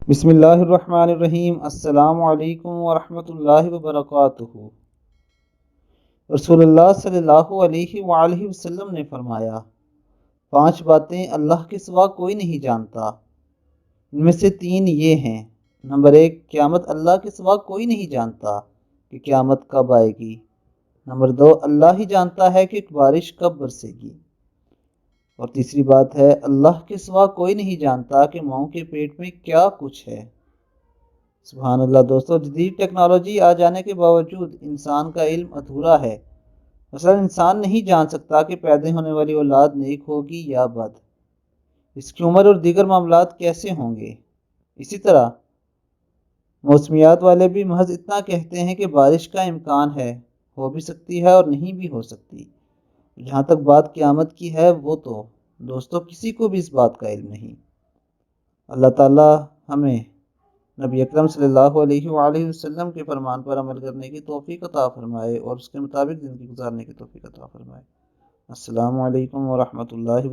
بسم اللہ الرحمن الرحیم۔ السلام علیکم ورحمۃ اللہ وبرکاتہ۔ رسول اللہ صلی اللہ علیہ وآلہ وسلم نے فرمایا، 5 باتیں اللہ کے سوا کوئی نہیں جانتا۔ ان میں سے 3 یہ ہیں۔ نمبر 1، قیامت اللہ کے سوا کوئی نہیں جانتا کہ قیامت کب آئے گی۔ نمبر 2، اللہ ہی جانتا ہے کہ بارش کب برسے گی۔ اور تیسری بات ہے، اللہ کے سوا کوئی نہیں جانتا کہ ماؤں کے پیٹ میں کیا کچھ ہے۔ سبحان اللہ۔ دوستو، جدید ٹیکنالوجی آ جانے کے باوجود انسان کا علم ادھورا ہے۔ مثلا انسان نہیں جان سکتا کہ پیدا ہونے والی اولاد نیک ہوگی یا بد، اس کی عمر اور دیگر معاملات کیسے ہوں گے۔ اسی طرح موسمیات والے بھی محض اتنا کہتے ہیں کہ بارش کا امکان ہے، ہو بھی سکتی ہے اور نہیں بھی ہو سکتی۔ جہاں تک بات قیامت کی ہے، وہ تو دوستو کسی کو بھی اس بات کا علم نہیں۔ اللہ تعالی ہمیں نبی اکرم صلی اللہ علیہ وآلہ وسلم کے فرمان پر عمل کرنے کی توفیق عطا فرمائے اور اس کے مطابق زندگی گزارنے کی توفیق عطا فرمائے۔ السلام علیکم ورحمۃ اللہ